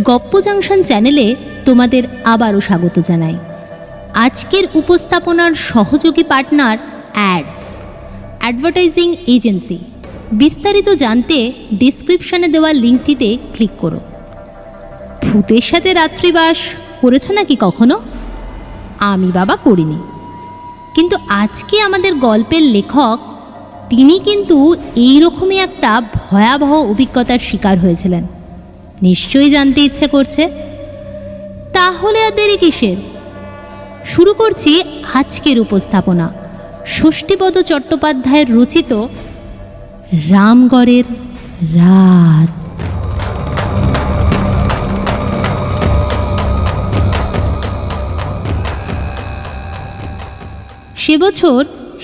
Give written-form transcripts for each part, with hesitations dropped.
গপ্প জাংশন চ্যানেলে তোমাদের আবারও স্বাগত জানাই। আজকের উপস্থাপনার সহযোগী পার্টনার অ্যাডভার্টাইজিং এজেন্সি। বিস্তারিত জানতে ডিসক্রিপশানে দেওয়া লিঙ্কটিতে ক্লিক করো। ভূতের সাথে রাত্রিবাস করেছো নাকি কখনো? আমি বাবা করিনি, কিন্তু আজকে আমাদের গল্পের লেখক তিনি কিন্তু এইরকমই একটা ভয়াবহ অভিজ্ঞতার শিকার হয়েছিলেন। নিশ্চয়ই জানতে ইচ্ছে করছে, তাহলে আর দেরি কিসের? শুরু করছি আজকের উপস্থাপনা। ষষ্ঠীপদ চট্টোপাধ্যায়ের রচিত রামগড়ের রাত। সে বছর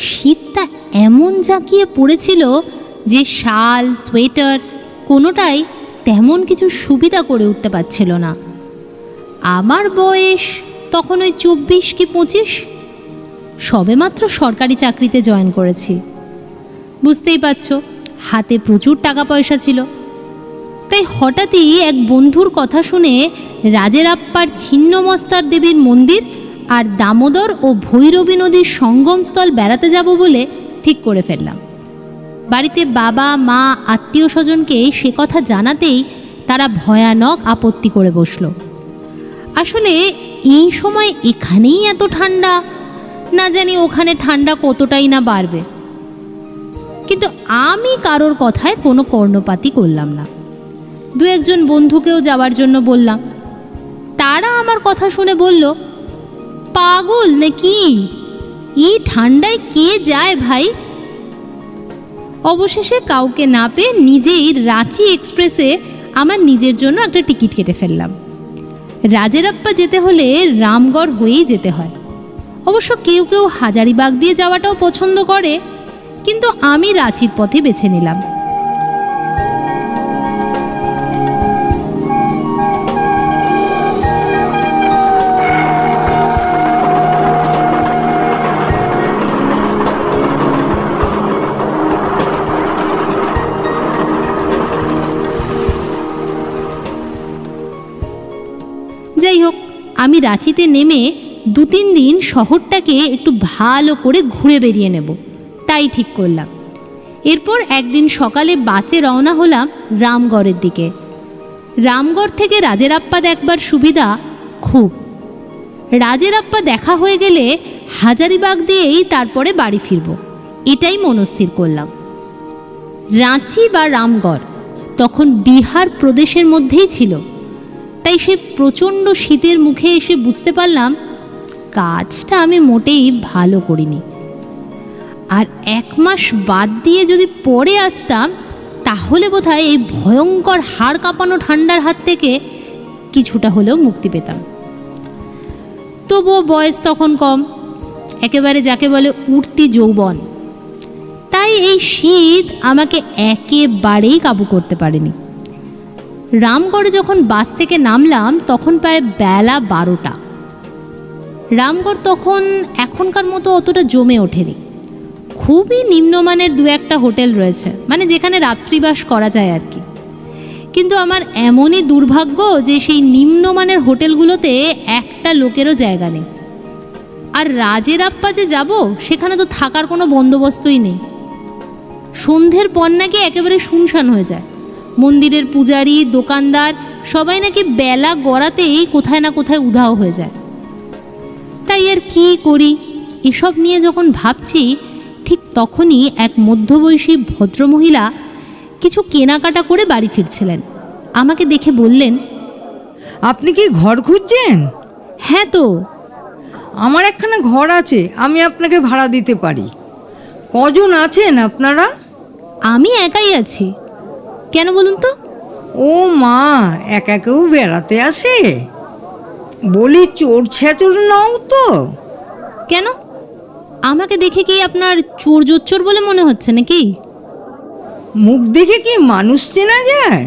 শীতটা এমন জাঁকিয়ে পড়েছিল যে শাল সোয়েটার কোনোটাই তেমন কিছু সুবিধা করে উঠতে পারছিল না। আমার বয়স তখন ওই 24 কি 25, সবেমাত্র সরকারি চাকরিতে জয়েন করেছি। বুঝতেই পারছো, হাতে প্রচুর টাকা পয়সা ছিল। তাই হঠাৎই এক বন্ধুর কথা শুনে রাজেরাপ্পার ছিন্নমস্তার দেবীর মন্দির আর দামোদর ও ভৈরবী নদীর সঙ্গমস্থল বেড়াতে যাব বলে ঠিক করে ফেললাম। বাড়িতে বাবা মা আত্মীয় স্বজনকে সে কথা জানাতেই তারা ভয়ানক আপত্তি করে বসল। আসলে এই সময় এখানেই এত ঠান্ডা, না জানি ওখানে ঠান্ডা কতটাই না বাড়বে। কিন্তু আমি কারোর কথায় কোনো কর্ণপাতই করলাম না। দু একজন বন্ধুকেও যাওয়ার জন্য বললাম। তারা আমার কথা শুনে বলল, পাগল নাকি, এই ঠান্ডায় কে যায় ভাই? অবশেষে কাউকে না পেয়ে নিজেই রাঁচি এক্সপ্রেসে আমার নিজের জন্য একটা টিকিট কেটে ফেললাম। রাজেরাপ্পা যেতে হলে রামগড় হয়েই যেতে হয়। অবশ্য কেউ কেউ হাজারিবাগ দিয়ে যাওয়াটাও পছন্দ করে, কিন্তু আমি রাঁচির পথে বেছে নিলাম। যাই হোক, আমি রাঁচিতে নেমে 2-3 দিন শহরটাকে একটু ভালো করে ঘুরে বেরিয়ে নেব, তাই ঠিক করলাম। এরপর একদিন সকালে বাসে রওনা হলাম রামগড়ের দিকে। রামগড় থেকে রাজেরাপ্পা দেখবার সুবিধা খুব। রাজেরাপ্পা দেখা হয়ে গেলে হাজারিবাগ দিয়েই তারপরে বাড়ি ফিরব, এটাই মনস্থির করলাম। রাঁচি বা রামগড় তখন বিহার প্রদেশের মধ্যেই ছিল। তাই সে প্রচণ্ড শীতের মুখে এসে বুঝতে পারলাম কাজটা আমি মোটেই ভালো করিনি। আর 1 মাস বাদ দিয়ে যদি পরে আসতাম, তাহলে বোধহয় এই ভয়ঙ্কর হাড় কাঁপানো ঠান্ডার হাত থেকে কিছুটা হলেও মুক্তি পেতাম। তবুও বয়স তখন কম, একেবারে যাকে বলে উঠতি যৌবন। তাই এই শীত আমাকে একেবারেই কাবু করতে পারেনি। রামগড়ে যখন বাস থেকে নামলাম তখন প্রায় বেলা 12টা। রামগড় তখন এখনকার মতো অতটা জমে ওঠেনি। খুবই নিম্নমানের 2-1টা হোটেল রয়েছে, মানে যেখানে রাত্রিবাস করা যায় আর কি। কিন্তু আমার এমনই দুর্ভাগ্য যে সেই নিম্নমানের হোটেলগুলোতে একটা লোকেরও জায়গা নেই। আর রাজেরাপ্পা যে যাব, সেখানে তো থাকার কোনো বন্দোবস্তই নেই। সন্ধ্যের পর নাকি একেবারে শুনশান হয়ে যায়। মন্দিরের পূজারি দোকানদার সবাই নাকি বেলা গড়াতেই কোথায় না কোথায় উধাও হয়ে যায়। তাই আর কি করি, এসব নিয়ে যখন ভাবছি, ঠিক তখনই এক মধ্যবয়সী ভদ্রমহিলা কিছু কেনাকাটা করে বাড়ি ফিরছিলেন। আমাকে দেখে বললেন, আপনি কি ঘর খুঁজছেন? হ্যাঁ তো। আমার একখানা ঘর আছে, আমি আপনাকে ভাড়া দিতে পারি। কজন আছেন আপনারা? আমি একাই আছি। কেন বলুন তো? ও মা, একা কেউ বেড়াতে আসে? বলি চোর ছেচর নাও তো? কেন, আমাকে দেখে কি আপনার চোর জোচ্চোর বলে মনে হচ্ছে নাকি? মুখ দেখে কি মানুষ চেনা যায়?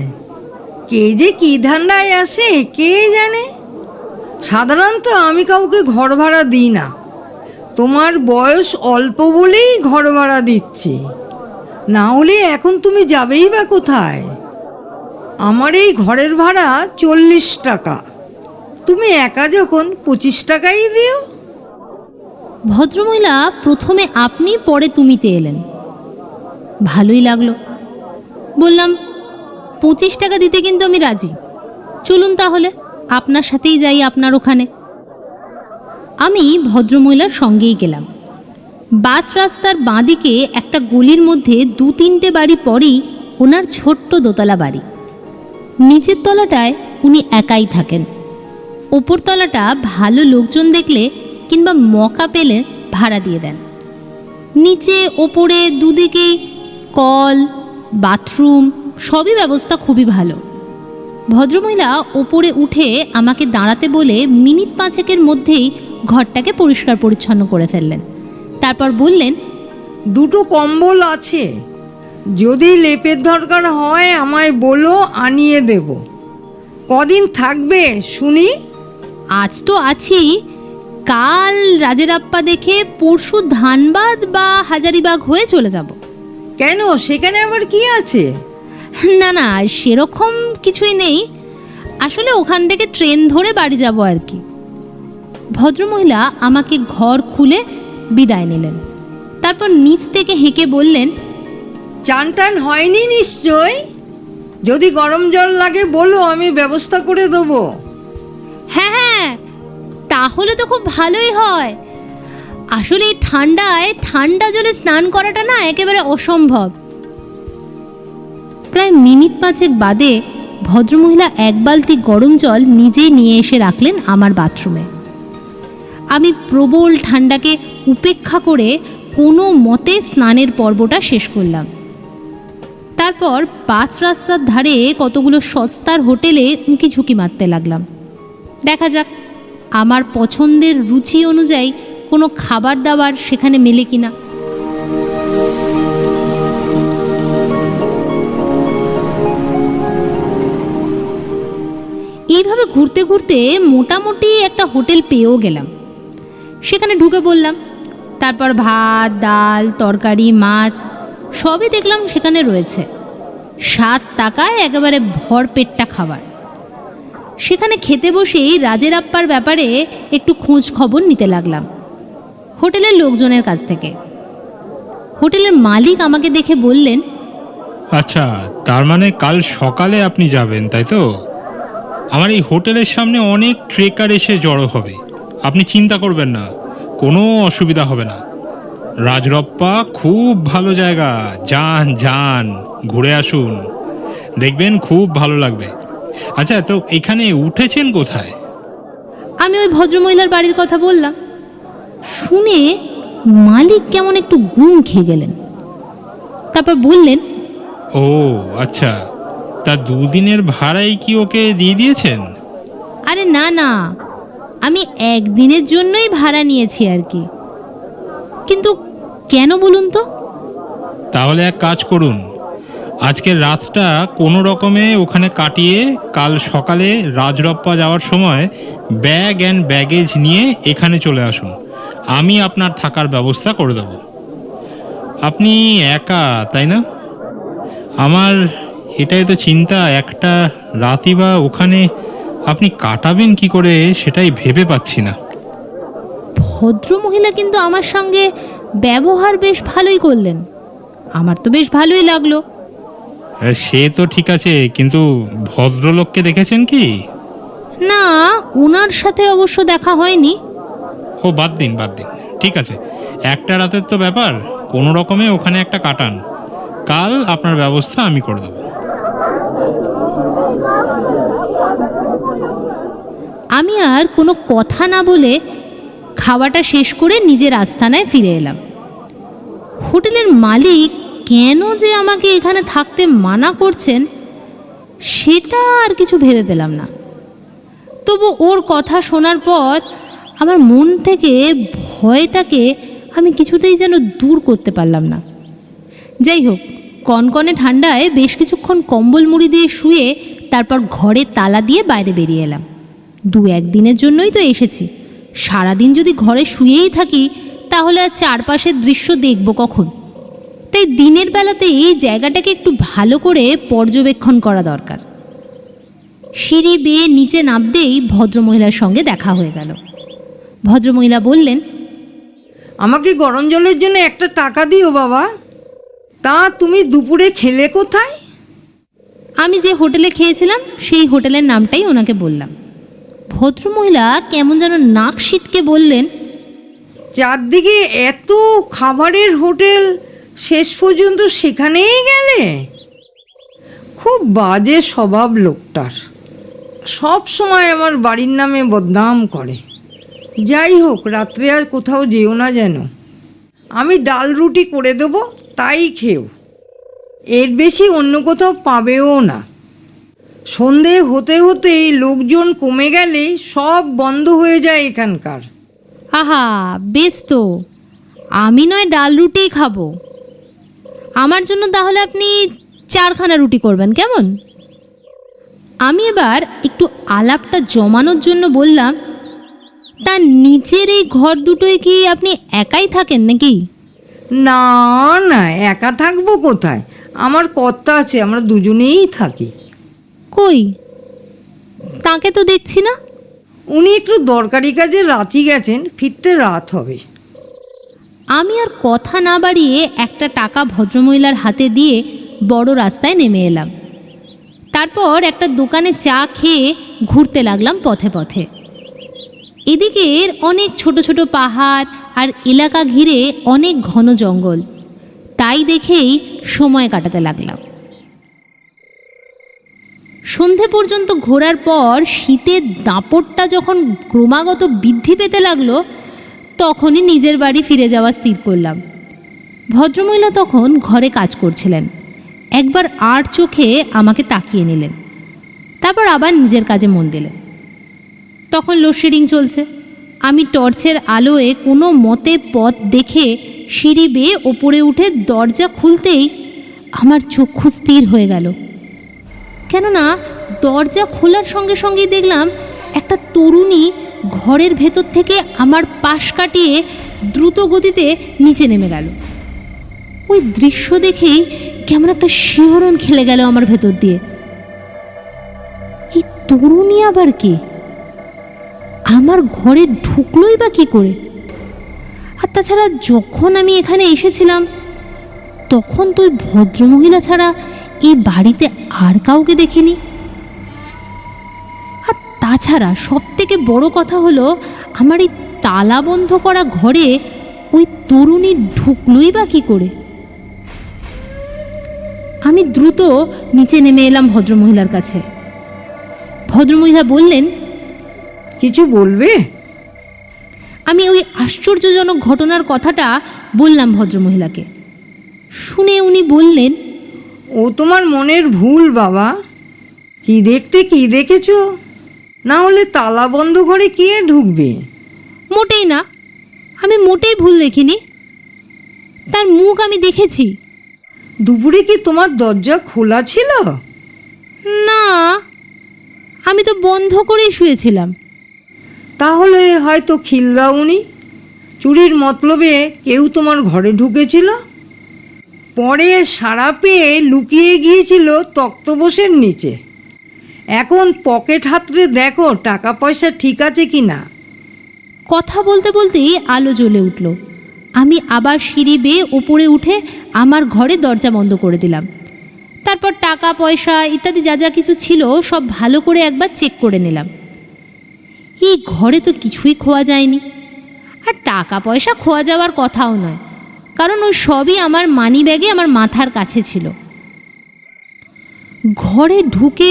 কে যে কি ধান্দায় আসে কে জানে। সাধারণত আমি কাউকে ঘর ভাড়া দিই না। তোমার বয়স অল্প বলেই ঘর ভাড়া দিচ্ছি, না হলে এখন তুমি যাবেই বা কোথায়? আমার এই ঘরের ভাড়া 40 টাকা, তুমি একা যখন 25 টাকাই দিও। ভদ্রমহিলা প্রথমে আপনি পরে তুমিতে এলেন। ভালোই লাগলো। বললাম, 25 টাকা দিতে কিন্তু আমি রাজি। চলুন তাহলে আপনার সাথেই যাই আপনার ওখানে। আমি ভদ্রমহিলার সঙ্গেই গেলাম। বাস রাস্তার বাঁদিকে একটা গলির মধ্যে 2-3টে বাড়ি পরেই ওনার ছোট্ট দোতলা বাড়ি। নিচের তলাটায় উনি একাই থাকেন। ওপর তলাটা ভালো লোকজন দেখলে কিংবা মকা পেলে ভাড়া দিয়ে দেন। নিচে ওপরে দুদিকেই কল, বাথরুম সবই ব্যবস্থা খুবই ভালো। ভদ্রমহিলা ওপরে উঠে আমাকে দাঁড়াতে বলে মিনিট 5-এর মধ্যেই ঘরটাকে পরিষ্কার পরিচ্ছন্ন করে ফেললেন। তারপর বললেন, 2টো কম্বল আছে, যদি লেপের দরকার হয় আমায় বলো, আনিয়ে দেব। কদিন থাকবে শুনি? আজ তো আছি, কাল রাজেরাপ্পা দেখে পরশু ধানবাদ বা হাজারিবাগ হয়ে চলে যাব। কেন, সেখানে আবার কি আছে? না না, সেরকম কিছুই নেই, আসলে ওখান থেকে ট্রেন ধরে বাড়ি যাব আর কি। ভদ্রমহিলা আমাকে ঘর খুলে বিদায় নিলেন। তারপর নিচ থেকে হেঁকে বললেন, চান টান হয়নি নিশ্চয়? যদি গরম জল লাগে বলো, আমি ব্যবস্থা করে দেবো। হ্যাঁ হ্যাঁ, তাহলে তো খুব ভালোই হয়। আসলে এই ঠান্ডায় ঠান্ডা জলে স্নান করাটা না একেবারে অসম্ভব। প্রায় মিনিট 5 বাদে ভদ্রমহিলা 1 বালতি গরম জল নিজেই নিয়ে এসে রাখলেন আমার বাথরুমে। আমি প্রবল ঠান্ডাকে উপেক্ষা করে কোনো মতে স্নানের পর্বটা শেষ করলাম। তারপর বাস রাস্তার ধারে কতগুলো সস্তার হোটেলে উঁকি ঝুঁকি মারতে লাগলাম। দেখা যাক আমার পছন্দের রুচি অনুযায়ী কোনো খাবার দাবার সেখানে মেলে কিনা। এইভাবে ঘুরতে ঘুরতে মোটামুটি একটা হোটেল পেয়েও গেলাম। সেখানে ঢুকে পড়লাম। তারপর ভাত, ডাল, তরকারি, মাছ সবই দেখলাম সেখানে রয়েছে। 7 টাকায় একেবারে ভরপেটটা খাবার। সেখানে খেতে বসেই রাজেরাপ্পার ব্যাপারে একটু খোঁজ খবর নিতে লাগলাম হোটেলের লোকজনের কাছ থেকে। হোটেলের মালিক আমাকে দেখে বললেন, আচ্ছা, তার মানে কাল সকালে আপনি যাবেন, তাই তো? আমার এই হোটেলের সামনে অনেক ট্রেকার এসে জড়ো হবে, আপনি চিন্তা করবেন না, কোনো অসুবিধা হবে না। রাজরপ্পা খুব ভালো জায়গা, যান যান, ঘুরে আসুন, দেখবেন খুব ভালো লাগবে। আচ্ছা, তো এখানে উঠেছেন কোথায়? আমি ওই ভদ্রমহিলার বাড়ির কথা বললাম। শুনে মালিক কেমন একটু গুম খেয়ে গেলেন। তারপর বললেন, ও আচ্ছা, তা 2 দিনের ভাড়াই কি ওকে দিয়ে দিয়েছেন? আরে না না, আমি 1 দিনের জন্যই ভাড়া নিয়েছি আর কি। কিন্তু কেন বলুন তো? তাহলে এক কাজ করুন, আজকের রাতটা কোনো রকমে ওখানে কাটিয়ে কাল সকালে রাজরপ্পা যাওয়ার সময় ব্যাগ অ্যান্ড ব্যাগেজ নিয়ে এখানে চলে আসুন, আমি আপনার থাকার ব্যবস্থা করে দেব। আপনি একা, তাই না? আমার এটাই তো চিন্তা, একটা রাতই বা ওখানে আপনি কাটাবেন কি করে সেটাই ভেবে পাচ্ছি না। ভদ্রমহিলা কিন্তু আমার সঙ্গে ব্যবহার বেশ ভালোই করলেন। আমার তো বেশ ভালোই লাগলো। সে তো ঠিক আছে, কিন্তু ভদ্রলোককে দেখেছেন কি? না, ওনার সাথে অবশ্য দেখা হয়নি। ও বাদ দিন, ঠিক আছে, একটা রাতের তো ব্যাপার, কোনো রকমে ওখানে একটা কাটান, কাল আপনার ব্যবস্থা আমি করে দেবো। আমি আর কোনো কথা না বলে খাওয়াটা শেষ করে নিজের আস্তানায় ফিরে এলাম। হোটেলের মালিক কেন যে আমাকে এখানে থাকতে মানা করছেন সেটা আর কিছু ভেবে পেলাম না। তবু ওর কথা শোনার পর আমার মন থেকে ভয়টাকে আমি কিছুতেই যেন দূর করতে পারলাম না। যাই হোক, কনকনে ঠান্ডায় বেশ কিছুক্ষণ কম্বল মুড়ি দিয়ে শুয়ে তারপর ঘরে তালা দিয়ে বাইরে বেরিয়ে এলাম। 2-1 দিনের জন্যই তো এসেছি, সারাদিন যদি ঘরে শুয়েই থাকি তাহলে আর চারপাশের দৃশ্য দেখব কখন? তাই দিনের বেলাতে এই জায়গাটাকে একটু ভালো করে পর্যবেক্ষণ করা দরকার। সিঁড়ি বেয়ে নিচে নামতেই ভদ্রমহিলার সঙ্গে দেখা হয়ে গেল। ভদ্রমহিলা বললেন, আমাকে গরম জলের জন্য একটা টাকা দিও বাবা। তা তুমি দুপুরে খেলে কোথায়? আমি যে হোটেলে খেয়েছিলাম সেই হোটেলের নামটাই ওনাকে বললাম। ভদ্রমহিলা কেমন যেন নাক সিটকে বললেন, চারদিকে এত খাবারের হোটেল, শেষ পর্যন্ত সেখানেই গেলে? খুব বাজে স্বভাব লোকটার, সব সময় আমার বাড়ির নামে বদনাম করে। যাই হোক, রাত্রে আর কোথাও যেও না যেন। আমি ডাল রুটি করে দেবো, তাই খেও। এর বেশি অন্য কোথাও পাবেও না। সন্ধে হতে হতেই লোকজন কমে গেলেই সব বন্ধ হয়ে যায় এখানকার। আহা, বেশ তো, আমি নয় ডাল রুটিই খাবো। আমার জন্য তাহলে আপনি 4খানা রুটি করবেন, কেমন? আমি এবার একটু আলাপটা জমানোর জন্য বললাম, তা নিচের এই ঘর দুটোয় কি আপনি একাই থাকেন নাকি? না না, একা থাকবো কোথায়, আমার কর্তা আছে, আমরা দুজনেই থাকি। কই, তাকে তো দেখছি না। উনি একটু দরকারি কাজে রাঁচি গেছেন, ফিরতে রাত হবে। আমি আর কথা না বাড়িয়ে একটা টাকা ভদ্রমহিলার হাতে দিয়ে বড় রাস্তায় নেমে এলাম। তারপর একটা দোকানে চা খেয়ে ঘুরতে লাগলাম পথে পথে। এদিকের অনেক ছোট ছোট পাহাড় আর এলাকা ঘিরে অনেক ঘন জঙ্গল, তাই দেখেই সময় কাটাতে লাগলাম। সন্ধে পর্যন্ত ঘোরার পর শীতের দাপটটা যখন ক্রমাগত বৃদ্ধি পেতে লাগলো, তখনই নিজের বাড়ি ফিরে যাওয়া স্থির করলাম। ভদ্রমহিলা তখন ঘরে কাজ করছিলেন। একবার আর চোখে আমাকে তাকিয়ে নিলেন, তারপর আবার নিজের কাজে মন দিলেন। তখন লোডশেডিং চলছে। আমি টর্চের আলোয় কোনো মতে পথ দেখে সিঁড়ি বেয়ে ওপরে উঠে দরজা খুলতেই আমার চক্ষু স্থির হয়ে গেল। কেননা দরজা খোলার সঙ্গে সঙ্গেই দেখলাম একটা তরুণী ঘরের ভেতর থেকে আমার পাশ কাটিয়ে দ্রুত গতিতে নিচে নেমে গেল। ওই দৃশ্য দেখেই কেমন একটা শিহরণ খেলে গেল আমার ভেতর দিয়ে। এই তরুণী আবার কে? আমার ঘরে ঢুকলোই বা কী করে? আর তাছাড়া যখন আমি এখানে এসেছিলাম তখন তো ওই ভদ্রমহিলা ছাড়া এই বাড়িতে আর কাউকে দেখিনি। আর তাছাড়া সব থেকে বড় কথা হলো, আমার এই তালা বন্ধ করা ঘরে ওই তরুণী ঢুকলোই বা কী করে? আমি দ্রুত নিচে নেমে এলাম ভদ্রমহিলার কাছে। ভদ্রমহিলা বললেন, কিছু বলবে? আমি ওই আশ্চর্যজনক ঘটনার কথাটা বললাম ভদ্রমহিলাকে। শুনে উনি বললেন, ও তোমার মনের ভুল বাবা। কি দেখতে কি দেখেছো? না হলে তালা বন্ধ ঘরে কে ঢুকবে? মোটেই না, আমি মোটেই ভুল দেখিনি। তার মুখ আমি দেখেছি। দুপুরে কি তোমার দরজা খোলা ছিল? না, আমি তো বন্ধ করেই শুয়েছিলাম। তাহলে হয়তো খিল দাওনি। চুরির মতলবে কেউ তোমার ঘরে ঢুকেছিল, পরে সাড়া পেয়ে লুকিয়ে গিয়েছিল তক্তপোষের নিচে। এখন পকেট হাতড়ে দেখো টাকা পয়সা ঠিক আছে কি না। কথা বলতে বলতেই আলো জ্বলে উঠল। আমি আবার সিঁড়ি বেয়ে ওপরে উঠে আমার ঘরে দরজা বন্ধ করে দিলাম। তারপর টাকা পয়সা ইত্যাদি যা যা কিছু ছিল সব ভালো করে একবার চেক করে নিলাম। এই ঘরে তো কিছুই খোয়া যায়নি, আর টাকা পয়সা খোয়া যাওয়ার কথাও নয়, কারণ ওই সবই আমার মানি ব্যাগে আমার মাথার কাছে ছিল। ঘরে ঢুকে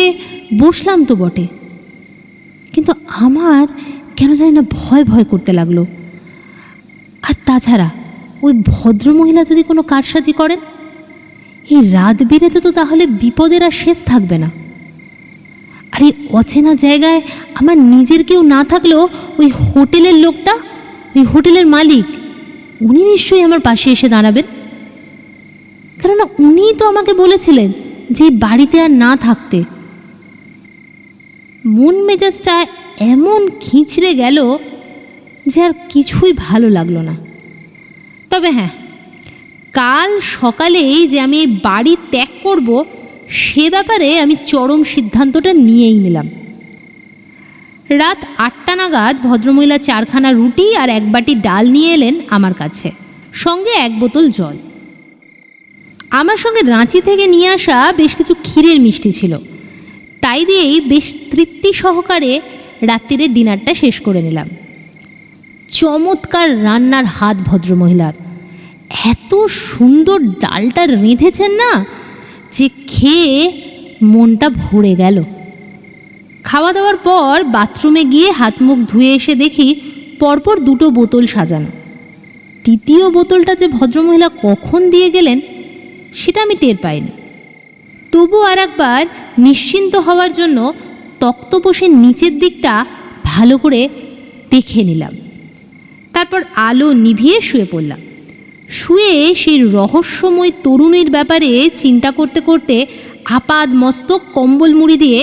বসলাম তো বটে, কিন্তু আমার কেন জানি না ভয় ভয় করতে লাগলো। আর তাছাড়া ওই ভদ্রমহিলা যদি কোনো কারসাজি করেন, এই রাত বিরেতে তো তাহলে বিপদের আর শেষ থাকবে না। আর এই অচেনা জায়গায় আমার নিজের কেউ না থাকলেও ওই হোটেলের লোকটা, ওই হোটেলের মালিক, উনি নিশ্চয়ই আমার পাশে এসে দাঁড়াবেন। কেননা উনিই তো আমাকে বলেছিলেন যে বাড়িতে আর না থাকতে। মন মেজাজটা এমন খিঁচড়ে গেল যে আর কিছুই ভালো লাগলো না। তবে হ্যাঁ, কাল সকালেই যে আমি এই বাড়ি ত্যাগ করব সে ব্যাপারে আমি চরম সিদ্ধান্তটা নিয়েই নিলাম। রাত 8টা নাগাদ ভদ্রমহিলা 4খানা রুটি আর 1 বাটি ডাল নিয়ে এলেন আমার কাছে, সঙ্গে 1 বোতল জল। আমার সঙ্গে রাঁচি থেকে নিয়ে আসা বেশ কিছু ক্ষীরের মিষ্টি ছিল, তাই দিয়েই বেশ তৃপ্তি সহকারে রাত্রিরের ডিনারটা শেষ করে নিলাম। চমৎকার রান্নার হাত ভদ্রমহিলার, এত সুন্দর ডালটা রেঁধেছেন না যে খেয়ে মনটা ভরে গেল। খাওয়া দাওয়ার পর বাথরুমে গিয়ে হাত মুখ ধুয়ে এসে দেখি পরপর 2টো বোতল সাজানো। তৃতীয় বোতলটা যে ভদ্রমহিলা কখন দিয়ে গেলেন সেটা আমি টের পাইনি। তবু আর একবার নিশ্চিন্ত হওয়ার জন্য তক্তপোষের নিচের দিকটা ভালো করে দেখে নিলাম। তারপর আলো নিভিয়ে শুয়ে পড়লাম। শুয়ে সেই রহস্যময় তরুণীর ব্যাপারে চিন্তা করতে করতে আপাদ মস্তক কম্বল মুড়ি দিয়ে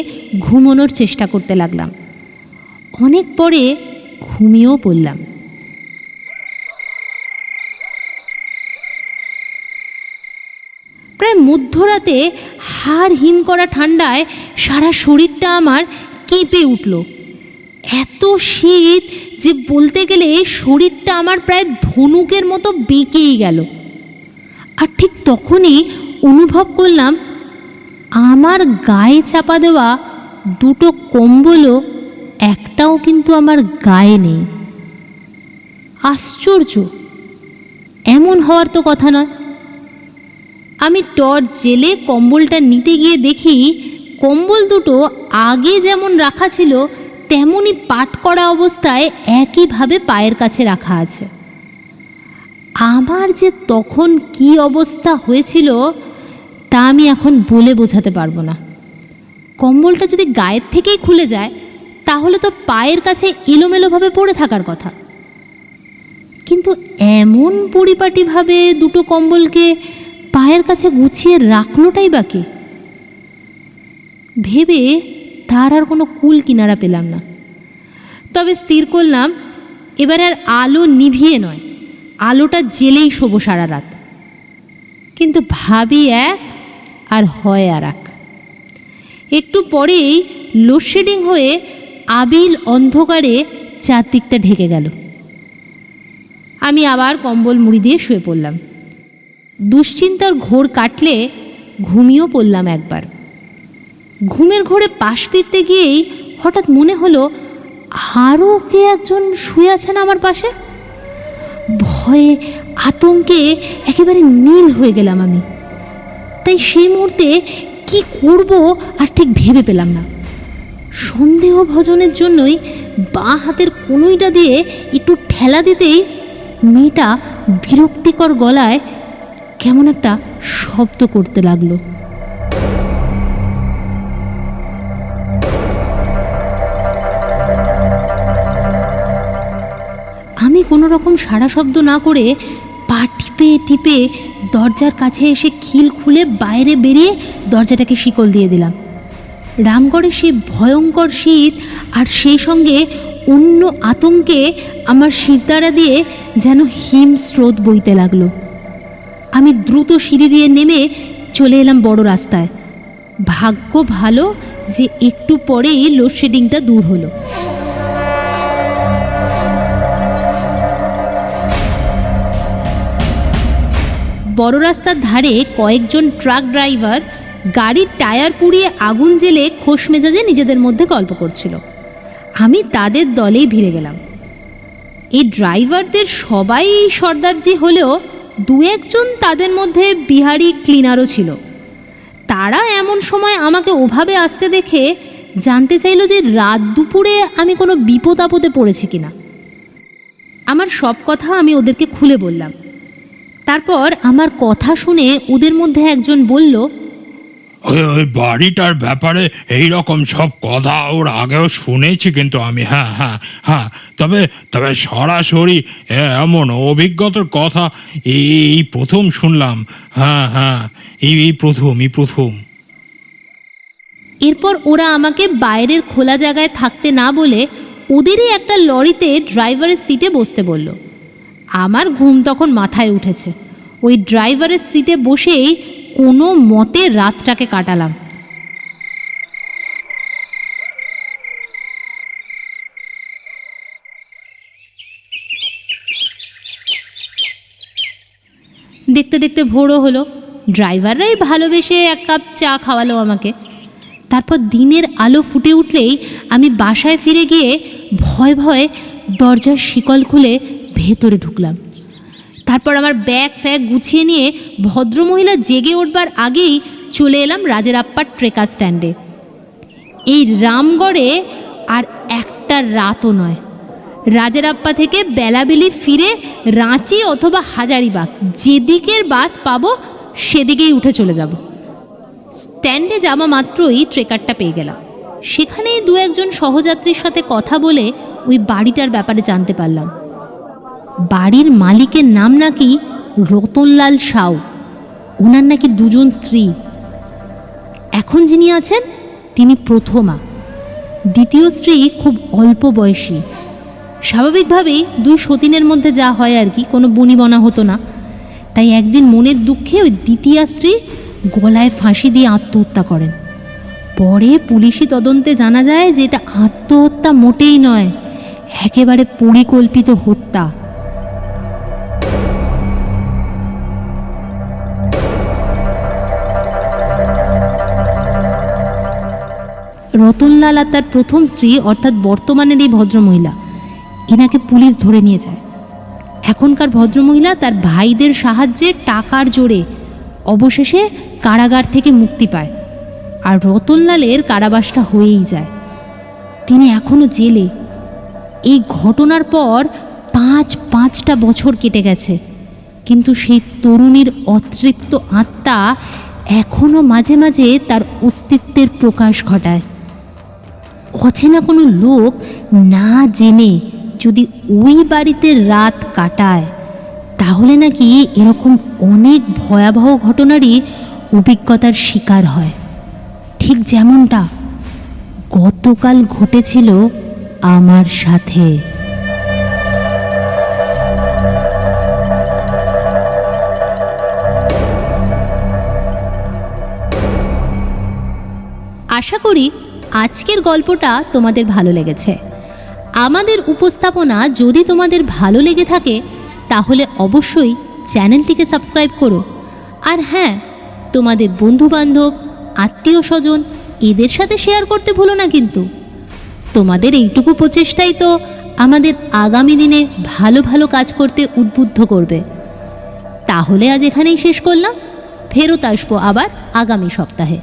ঘুমানোর চেষ্টা করতে লাগলাম। অনেক পরে ঘুমিয়েও পড়লাম। প্রায় মধ্যরাতে হাড় হিম করা ঠান্ডায় সারা শরীরটা আমার কেঁপে উঠল। এত শীত যে বলতে গেলে শরীরটা আমার প্রায় ধনুকের মতো বেঁকেই গেল। আর ঠিক তখনই অনুভব করলাম আমার গায়ে চাপা দেওয়া 2টো কম্বলও একটাও কিন্তু আমার গায়ে নেই। আশ্চর্য, এমন হওয়ার তো কথা নয়। আমি টর্চ জেলে কম্বলটা নিতে গিয়ে দেখি কম্বল 2টো আগে যেমন রাখা ছিল তেমনই পাট করা অবস্থায় একইভাবে পায়ের কাছে রাখা আছে। আমার যে তখন কি অবস্থা হয়েছিল তা আমি এখন বলে বোঝাতে পারবো না। কম্বলটা যদি গায়ের থেকেই খুলে যায় তাহলে তো পায়ের কাছে এলোমেলোভাবে পড়ে থাকার কথা, কিন্তু এমন পরিপাটিভাবে 2টো কম্বলকে পায়ের কাছে গুছিয়ে রাখলোটাই বাকি ভেবে তার আর কোনো কুল কিনারা পেলাম না। তবে স্থির করলাম এবার আর আলো নিভিয়ে নয়, আলোটা জেলেই শোবো সারা রাত। কিন্তু ভাবি এক আর হয় আর এক। একটু পরেই লোডশেডিং হয়ে আবিল অন্ধকারে চারদিকটা ঢেকে গেল। আমি আবার কম্বল মুড়ি দিয়ে শুয়ে পড়লাম। দুশ্চিন্তার ঘোর কাটলে ঘুমিয়েও পড়লাম একবার। ঘুমের ঘোরে পাশ ফিরতে গিয়েই হঠাৎ মনে হলো আরও কে একজন শুয়ে আছেন আমার পাশে। ভয়ে আতঙ্কে একেবারে নীল হয়ে গেলাম আমি। তাই সেই মুহূর্তে কি করব আর ঠিক ভেবে পেলাম না। সন্দেহ ভজনের জন্যই বাঁ হাতের কনুইটা দিয়ে একটু ঠেলা দিতেই মেয়েটা বিরক্তিকর গলায় কেমন একটা শব্দ করতে লাগলো। আমি কোনো রকম সাড়া শব্দ না করে পা টিপে টিপে দরজার কাছে এসে খিল খুলে বাইরে বেরিয়ে দরজাটাকে শিকল দিয়ে দিলাম। রামগড়ে সেই ভয়ঙ্কর শীত আর সেই সঙ্গে অন্য আতঙ্কে আমার শিরদাঁড়া দিয়ে যেন হিম স্রোত বইতে লাগলো। আমি দ্রুত সিঁড়ি দিয়ে নেমে চলে এলাম বড় রাস্তায়। ভাগ্য ভালো যে একটু পরেই লোডশেডিংটা দূর হলো। বড় রাস্তার ধারে কয়েকজন ট্রাক ড্রাইভার গাড়ির টায়ার পুড়িয়ে আগুন জেলে খোশ মেজাজে নিজেদের মধ্যে গল্প করছিল। আমি তাদের দলেই ভিড়ে গেলাম। এই ড্রাইভারদের সবাই সর্দারজি হলেও 2-1জন তাদের মধ্যে বিহারি ক্লিনারও ছিল। তারা এমন সময় আমাকে ওভাবে আসতে দেখে জানতে চাইল যে রাত দুপুরে আমি কোনো বিপদ আপদে পড়েছি কিনা। আমার সব কথা আমি ওদেরকে খুলে বললাম। তারপর আমার কথা শুনে ওদের মধ্যে একজন বলল, ওই বাড়িটার ব্যাপারে এই রকম সব কথা ওর আগেও শুনেছি, কিন্তু আমি হ্যাঁ তবে সরাসরি এমন অভিজ্ঞতার কথা এই প্রথম শুনলাম। হ্যাঁ এই প্রথম। এরপর ওরা আমাকে বাইরের খোলা জায়গায় থাকতে না বলে ওদেরই একটা লরিতে ড্রাইভারের সিটে বসতে বলল। আমার ঘুম তখন মাথায় উঠেছে। ওই ড্রাইভারের সিটে বসেই কোনো মতে রাতটাকে কাটালাম। দেখতে দেখতে ভোরও হলো। ড্রাইভাররাই ভালোবেসে এক কাপ চা খাওয়ালো আমাকে। তারপর দিনের আলো ফুটে উঠলেই আমি বাসায় ফিরে গিয়ে ভয়ে ভয়ে দরজার শিকল খুলে ভেতরে ঢুকলাম। তারপর আমার ব্যাগ ফ্যাগ গুছিয়ে নিয়ে ভদ্রমহিলা জেগে উঠবার আগেই চলে এলাম রাজেরাপ্পার ট্রেকার স্ট্যান্ডে। এই রামগড়ে আর একটা রাতও নয়। রাজেরাপ্পা থেকে বেলাবেলি ফিরে রাঁচি অথবা হাজারিবাগ যেদিকের বাস পাবো সেদিকেই উঠে চলে যাব। স্ট্যান্ডে যাওয়া মাত্রই ট্রেকারটা পেয়ে গেলাম। সেখানেই দু একজন সহযাত্রীর সাথে কথা বলে ওই বাড়িটার ব্যাপারে জানতে পারলাম। বাড়ির মালিকের নাম নাকি রতনলাল সাউ। ওনার নাকি দুজন স্ত্রী। এখন যিনি আছেন তিনি প্রথমা। দ্বিতীয় স্ত্রী খুব অল্প বয়সী। স্বাভাবিকভাবেই দুই সতীনের মধ্যে যা হয় আর কি, কোনো বনিবনা হতো না। তাই একদিন মনের দুঃখে ওই দ্বিতীয় স্ত্রী গলায় ফাঁসি দিয়ে আত্মহত্যা করেন। পরে পুলিশি তদন্তে জানা যায় যে এটা আত্মহত্যা মোটেই নয়, একেবারে পরিকল্পিত হত্যা। রতনলাল আর তার প্রথম স্ত্রী অর্থাৎ বর্তমানের এই ভদ্রমহিলা, এনাকে পুলিশ ধরে নিয়ে যায়। এখনকার ভদ্রমহিলা তার ভাইদের সাহায্যে টাকার জোরে অবশেষে কারাগার থেকে মুক্তি পায়। আর রতনলালের কারাবাসটা হয়েই যায়। তিনি এখনও জেলে। এই ঘটনার পর পাঁচটা বছর কেটে গেছে, কিন্তু সেই তরুণীর অতৃপ্ত আত্মা এখনও মাঝে মাঝে তার অস্তিত্বের প্রকাশ ঘটায়। অচেনা কোনো লোক না জেনে যদি ওই বাড়িতে রাত কাটায়, তাহলে নাকি এরকম অনেক ভয়াবহ ঘটনারই অভিজ্ঞতার শিকার হয়। ঠিক যেমনটা গতকাল ঘটেছিল আমার সাথে। আশা করি আজকের গল্পটা তোমাদের ভালো লেগেছে। আমাদের উপস্থাপনা যদি তোমাদের ভালো লেগে থাকে তাহলে অবশ্যই চ্যানেলটিকে সাবস্ক্রাইব করো। আর হ্যাঁ, তোমাদের বন্ধুবান্ধব, আত্মীয় স্বজন এদের সাথে শেয়ার করতে ভুলো না কিন্তু। তোমাদের এইটুকু প্রচেষ্টাই তো আমাদের আগামী দিনে ভালো ভালো কাজ করতে উদ্বুদ্ধ করবে। তাহলে আজ এখানেই শেষ করলাম। ফেরত আসবো আবার আগামী সপ্তাহে।